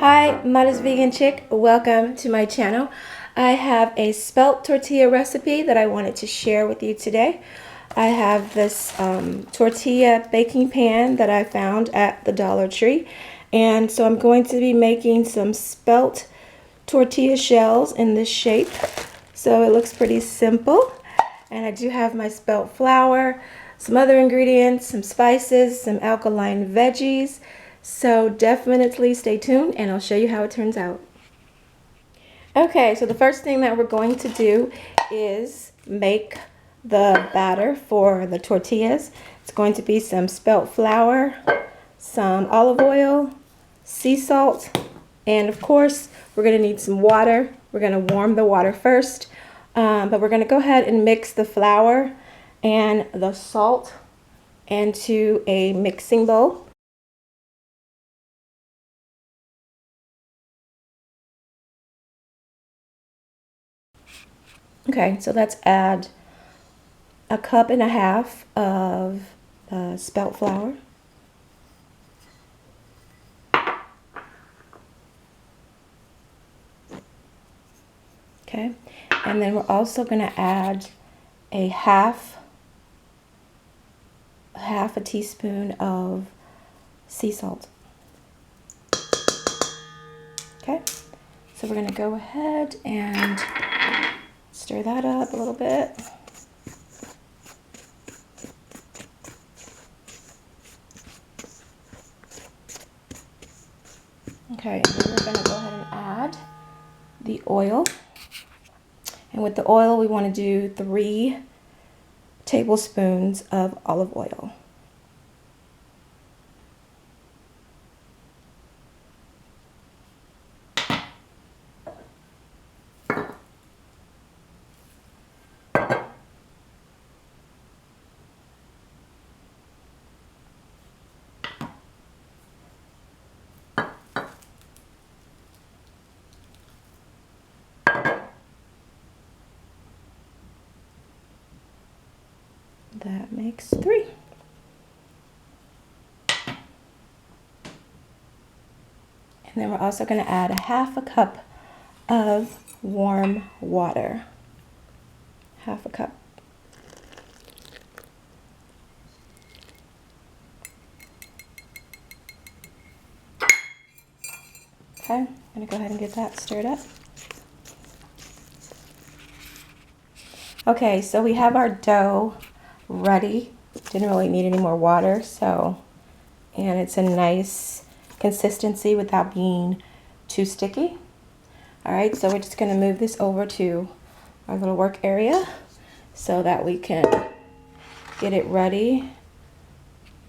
Hi, Modest Vegan Chick. Welcome to my channel. I have a spelt tortilla recipe that I wanted to share with you today. I have this tortilla baking pan that I found at the Dollar Tree. And so I'm going to be making some spelt tortilla shells in this shape. So it looks pretty simple. And I do have my spelt flour, some other ingredients, some spices, some alkaline veggies. So definitely stay tuned and I'll show you how it turns out. Okay, so the first thing that we're going to do is make the batter for the tortillas. It's going to be some spelt flour, some olive oil, sea salt, and of course we're going to need some water. We're going to warm the water first, but we're going to go ahead and mix the flour and the salt into a mixing bowl. Okay, so let's add a cup and a half of spelt flour. Okay, and then we're also going to add a half a teaspoon of sea salt. Okay, so we're going to go ahead and stir that up a little bit. Okay, and then we're going to go ahead and add the oil. And with the oil, we want to do 3 tablespoons of olive oil. That makes 3. And then we're also going to add a half a cup of warm water. Half a cup. Okay, I'm going to go ahead and get that stirred up. Okay, so we have our dough ready. Didn't really need any more water, and it's a nice consistency without being too sticky. All right, so we're just going to move this over to our little work area so that we can get it ready.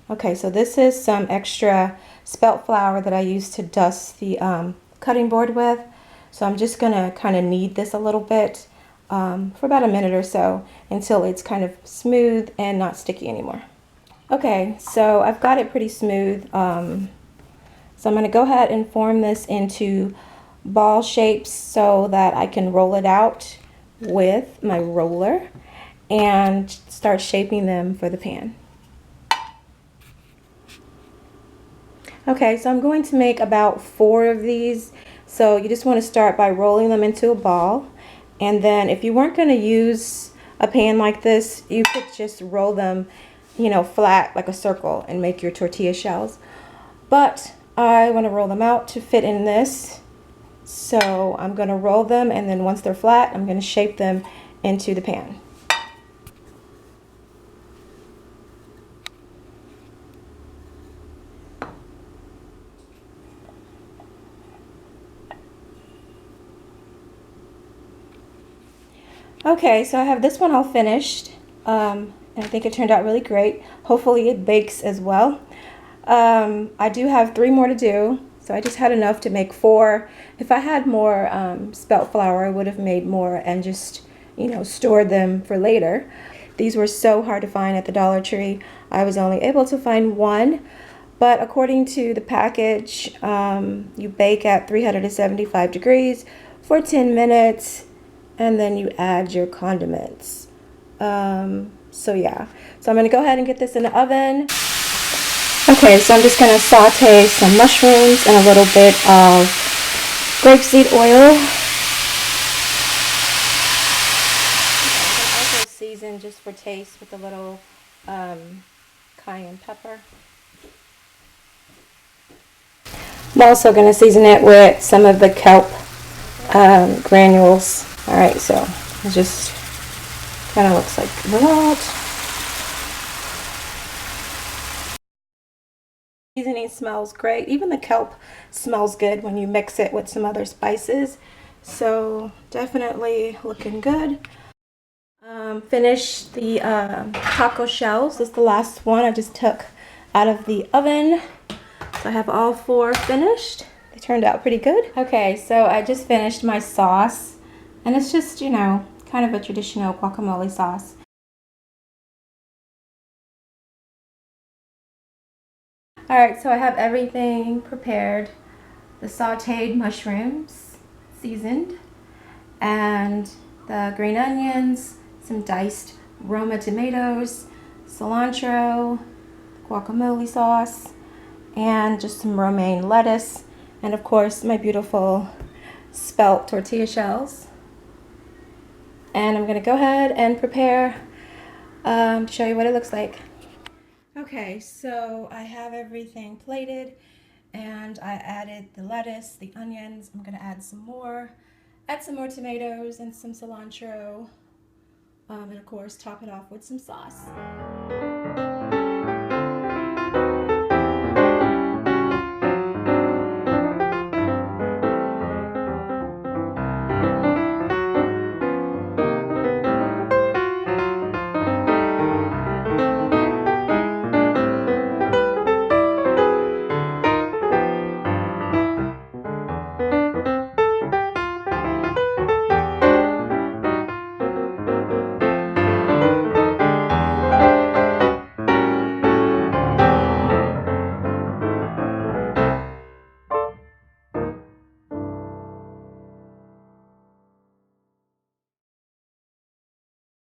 Okay, so this is some extra spelt flour that I used to dust the cutting board with. So I'm just going to kind of knead this a little bit for about a minute or so until it's kind of smooth and not sticky anymore. Okay, so I've got it pretty smooth. So I'm going to go ahead and form this into ball shapes so that I can roll it out with my roller and start shaping them for the pan. Okay, so I'm going to make about 4 of these. So you just want to start by rolling them into a ball. And then if you weren't going to use a pan like this, you could just roll them, flat like a circle and make your tortilla shells. But I want to roll them out to fit in this. So I'm going to roll them, and then once they're flat, I'm going to shape them into the pan. Okay, so I have this one all finished, and I think it turned out really great. Hopefully it bakes as well. I do have 3 more to do, so I just had enough to make 4. If I had more spelt flour, I would have made more and just, stored them for later. These were so hard to find at the Dollar Tree. I was only able to find 1, but according to the package, you bake at 375 degrees for 10 minutes. And then you add your condiments. So yeah, so I'm going to go ahead and get this in the oven. Okay, so I'm just going to saute some mushrooms and a little bit of grapeseed oil. I'm going to also season just for taste with a little cayenne pepper. I'm also going to season it with some of the kelp granules. Alright, so it just kind of looks like that. Seasoning smells great. Even the kelp smells good when you mix it with some other spices. So definitely looking good. Finished the taco shells. This is the last one I just took out of the oven. So I have all 4 finished. They turned out pretty good. Okay, so I just finished my sauce. And it's just, you know, kind of a traditional guacamole sauce. Alright, so I have everything prepared. The sauteed mushrooms, seasoned, and the green onions, some diced Roma tomatoes, cilantro, guacamole sauce, and just some romaine lettuce, and of course my beautiful spelt tortilla shells. And I'm going to go ahead and prepare to show you what it looks like. Okay, so I have everything plated, and I added the lettuce, the onions. I'm going to add some more tomatoes and some cilantro, and of course top it off with some sauce.